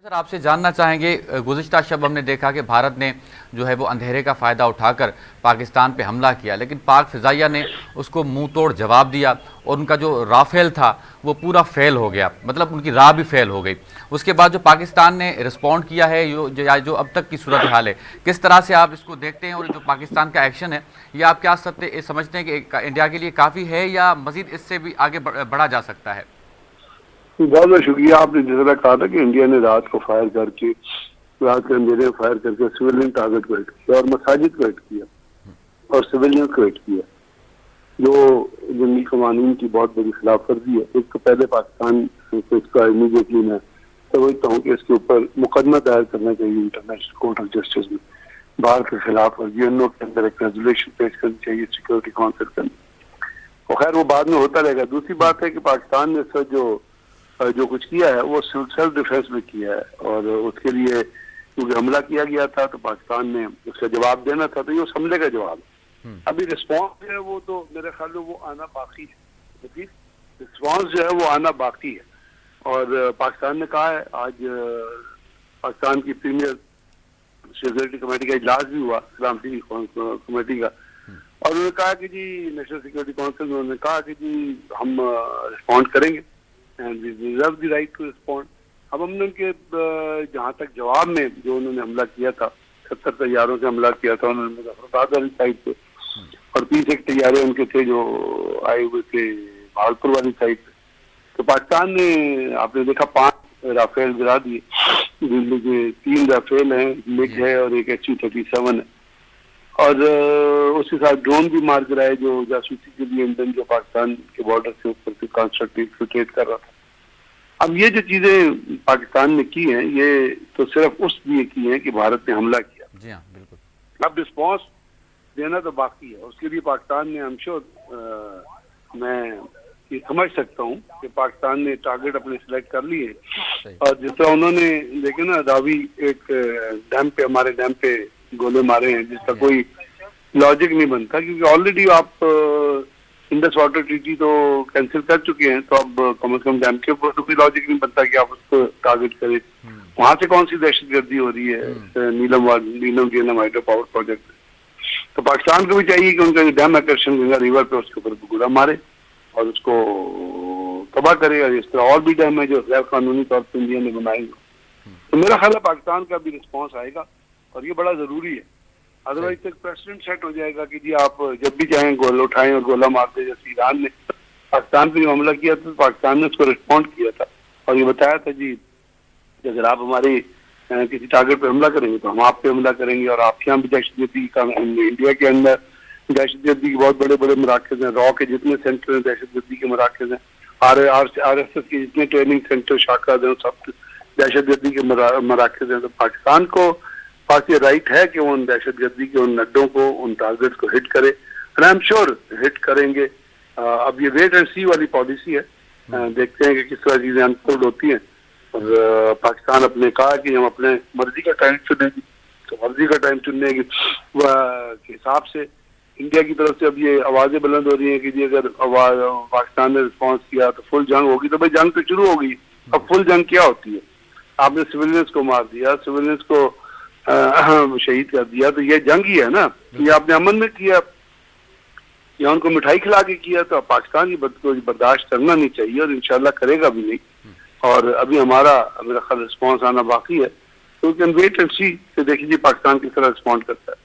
Sir आपसे जानना चाहेंगे, गुज़िश्ता शब हमने देखा कि भारत ने जो है वो अंधेरे का फ़ायदा उठाकर पाकिस्तान पे हमला किया, लेकिन पाक फ़िज़ाइया ने उसको मुंह तोड़ जवाब दिया और उनका जो राफेल था वो पूरा फेल हो गया, मतलब उनकी राह भी फेल हो गई। उसके बाद जो पाकिस्तान ने रिस्पॉन्ड किया है, जो अब तक की सूरत हाल है, किस तरह से आप इसको देखते हैं? और जो पाकिस्तान का एक्शन है, ये आप क्या समझते हैं कि इंडिया के लिए काफ़ी है या मज़ीद इससे भी आगे बढ़ा जा सकता है? बहुत बहुत शुक्रिया। आपने जिस तरह कहा था कि इंडिया ने रात को फायर करके, रात के अंधेरे में फायर करके सिविलियन टारगेट को हिट किया और मसाजिद को हिट किया और सिविलियन को हिट किया, जो जंगी कवानीन की बहुत बड़ी खिलाफ वर्जी है। एक तो पहले पाकिस्तान को इसका इमीडिएटली मैं समझता हूँ कि इसके ऊपर मुकदमा दायर करना चाहिए इंटरनेशनल कोर्ट ऑफ जस्टिस में, भारत के खिलाफ वर्जी के अंदर एक रेजोल्यूशन पेश करनी चाहिए सिक्योरिटी काउंसिल के अंदर, और खैर वो बाद में होता रहेगा। दूसरी बात है कि पाकिस्तान ने सर जो कुछ किया है वो सेल्फ डिफेंस में किया है, और उसके लिए क्योंकि हमला किया गया था तो पाकिस्तान ने उसका जवाब देना था, तो ये उस हमले का जवाब है। अभी रिस्पॉन्स जो है वो तो मेरे ख्याल में वो आना बाकी है, रिस्पॉन्स जो है वो आना बाकी है। और पाकिस्तान ने कहा है, आज पाकिस्तान की प्रीमियर सिक्योरिटी कमेटी का इजलास भी हुआ, सलामती कमेटी का, और उन्होंने कहा कि जी नेशनल सिक्योरिटी काउंसिल में उन्होंने कहा कि जी हम रिस्पॉन्ड करेंगे and we reserve the right to respond. अब हमने उनके जहाँ तक जवाब में जो उन्होंने हमला किया था, 70 तैयारों से हमला किया था उन्होंने मुजफ्फराबाद वाली साइड पे, और 30 एक तैयारे उनके थे जो आए हुए थे भागलपुर वाली साइड पे। तो पाकिस्तान ने आपने देखा 5 राफेल गिरा दिए, दिल्ली के 3 राफेल हैं, मिग है और एक HU-37 है, और उसके साथ ड्रोन भी मार गिराए जो जासूसी के लिए इंडियन जो पाकिस्तान के बॉर्डर से ऊपर से कंस्ट्रक्ट इंफिल्ट्रेट कर रहा था। अब ये जो चीजें पाकिस्तान ने की हैं, ये तो सिर्फ उस लिए की हैं कि भारत ने हमला किया। जी हाँ, बिल्कुल। अब रिस्पॉन्स देना तो बाकी है, उसके लिए पाकिस्तान ने, आई एम श्योर, मैं ये समझ सकता हूँ कि पाकिस्तान ने टारगेट अपने सिलेक्ट कर लिए, और जिस तरह उन्होंने देखे ना रावी एक डैम पे, हमारे डैम पे गोले मारे हैं, जिसका कोई लॉजिक नहीं बनता, क्योंकि ऑलरेडी आप इंडस वाटर ट्रीटी तो कैंसिल कर चुके हैं, तो अब कम से कम डैम के ऊपर तो कोई लॉजिक नहीं बनता कि आप उसको टारगेट करें। वहां से कौन सी दहशतगर्दी हो रही है नीलम झेलम हाइड्रो पावर प्रोजेक्ट। तो पाकिस्तान को भी चाहिए कि उनका डैम आकर्षण गंगा रिवर पे उसके ऊपर गोला मारे और उसको तबाह करे, और इस तरह और भी डैम है जो गैर कानूनी तौर पर इंडिया ने बनाए। तो मेरा ख्याल है पाकिस्तान का भी रिस्पॉन्स आएगा, और ये बड़ा जरूरी है, अदरवाइज एक प्रेसिडेंट सेट हो जाएगा कि जी आप जब भी चाहें गोला उठाएं और गोला मार दे। जैसे ईरान ने पाकिस्तान पे हमला किया था, पाकिस्तान ने उसको रिस्पॉन्ड किया था और ये बताया था जी अगर आप हमारे किसी टारगेट पे हमला करेंगे तो हम आप पे हमला करेंगे, और आप यहाँ भी दहशतगर्दी का, इंडिया के अंदर दहशतगर्दी के बहुत बड़े बड़े मराकज हैं, रॉ के जितने सेंटर हैं दहशतगर्दी के मराकज हैं, RSS के जितने ट्रेनिंग सेंटर शाखाज हैं सब दहशतगर्दी के मराकज हैं। तो पाकिस्तान को पास ये राइट है कि वो उन दहशतगर्दी के उन अड्डों को, उन टारगेट को हिट करे, and I am sure hit करेंगे। अब ये वेट एंड सी वाली पॉलिसी है, देखते हैं कि किस तरह चीजें अनफोल्ड होती हैं। और पाकिस्तान अपने कहा कि हम अपने मर्जी का टाइम चुनेंगे, तो मर्जी का टाइम चुनने के हिसाब से इंडिया की तरफ से अब ये आवाजें बुलंद हो रही हैं कि जी अगर पाकिस्तान ने रिस्पॉन्स किया तो फुल जंग होगी। तो भाई जंग तो शुरू हो गई, अब फुल जंग क्या होती है? आपने सिविलियंस को मार दिया, सिविलियंस को शहीद कर दिया, तो ये जंग ही है ना। ये आपने अमन में किया या उनको मिठाई खिला के किया, तो पाकिस्तान की बर्दाश्त करना नहीं चाहिए और इंशाल्लाह करेगा भी नहीं। और अभी हमारा मेरा ख्याल रिस्पॉन्स आना बाकी है, तो कैन वेट एंड सी, देखिए पाकिस्तान किस तरह रिस्पॉन्ड करता है।